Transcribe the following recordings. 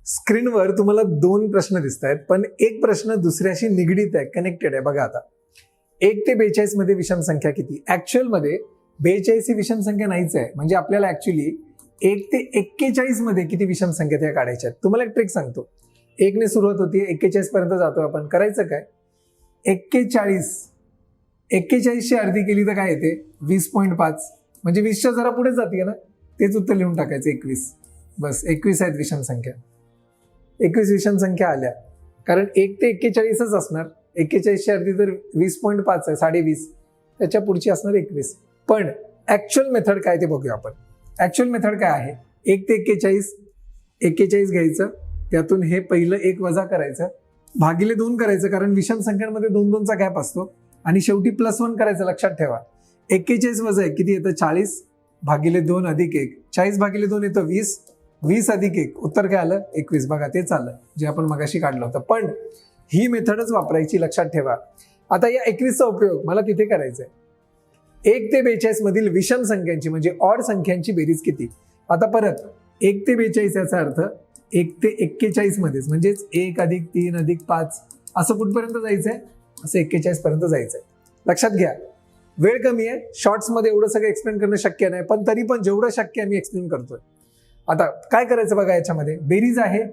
स्क्रीनवर तुम्हाला दोन प्रश्न दिसत आहेत, पण एक प्रश्न दुसऱ्याशी निगडीत आहे, कनेक्टेड आहे. बघा आता 1 ते 42 मध्ये विषम संख्या किती? ऍक्च्युअल मध्ये 42 ही विषम संख्या नाहीच आहे. म्हणजे आपल्याला ऍक्च्युअली 1 ते 41 मध्ये किती विषम संख्या त्या काढायच्या आहेत. तुम्हाला एक ट्रिक सांगतो. 1 ने सुरुवात होती, 41 पर्यंत जातो आपण. करायचं काय? 41 ची अर्धी केली तर काय येते? 20.5. म्हणजे 20च्या जरा पुढे जाते ना, तेच उत्तर लिहून टाकायचं 21. बस 21 आहेत विषम संख्या. 21 विषम संख्या आल्या. कारण 1 ते 41च असणार. 41 ची अर्धी तर 20.5 आहे, 20.5. त्याच्या पुढची असणार 21. पण ऍक्च्युअल मेथड काय ते बघूया आपण. ऍक्च्युअल मेथड काय आहे? 1 ते 41 घ्यायचं, त्यातून हे पहिलं 1 वजा करायचं, भागिले 2 करायचं, कारण विषम संख्यांमध्ये 2-2चा गॅप असतो, आणि शेवटी +1 करायचं. लक्षात ठेवा 41 वजा 1 किती येतं? 40 भागिले 2 अधिक 1. 40 भागिले 2 येतं 20. 20 अधिक 1 उत्तर काय आलं? 21. बघा तेच आलं जे आपण मगाशी काढलं होतं. पण ही मेथडच वापरायची, लक्षात ठेवा. आता या 21चा उपयोग मला तिथे करायचा आहे. 1 ते 42 मधील विषम संख्यांची म्हणजे ऑड संख्यांची बेरीज किती? आता परत 1 ते 42 याचा अर्थ 1 ते 41 मध्येच, म्हणजेच 1 अधिक 3 अधिक 5 असं कुठपर्यंत जायचंय? असं 41 पर्यंत जायचंय. लक्षात घ्या, वेळ कमी आहे, शॉर्ट्स मध्ये एवढं सगळं एक्सप्लेन करणं शक्य नाही, पण तरी पण जेवढं शक्य आहे मी एक्सप्लेन करतोय. आता काय करायचं बघा, याच्यामध्ये बेरीज आहे.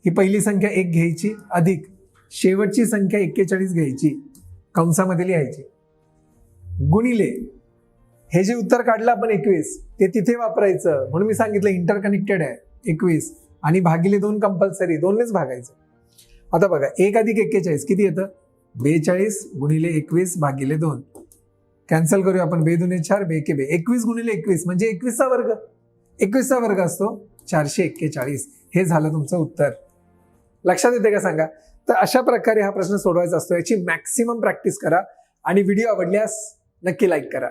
ही पहिली संख्या 1 घ्यायची, अधिक शेवटची संख्या 41 घ्यायची, कंसामध्ये लिहायची, गुणिले हे जे उत्तर काढलं आपण 21 ते तिथे वापरायचं. म्हणून मी सांगितलं इंटरकनेक्टेड आहे 21, आणि भागिले 2 कंपल्सरी, 2नेच भागायचं. आता बघा 1 अधिक 41 किती येतं? 42 गुणिले 21 भागिले 2. कॅन्सल करूया आपण. 2 दुणे 4, 2 के 2. 21 गुणिले 21 म्हणजे 21चा वर्ग. 21चा वर्ग असतो 441. हे झालं तुमचं उत्तर. लक्षात येते का सांगा? तर अशा प्रकारे हा प्रश्न सोडवायचा असतो. याची मॅक्सिमम प्रॅक्टिस करा, आणि व्हिडिओ आवडल्यास नक्की लाईक करा.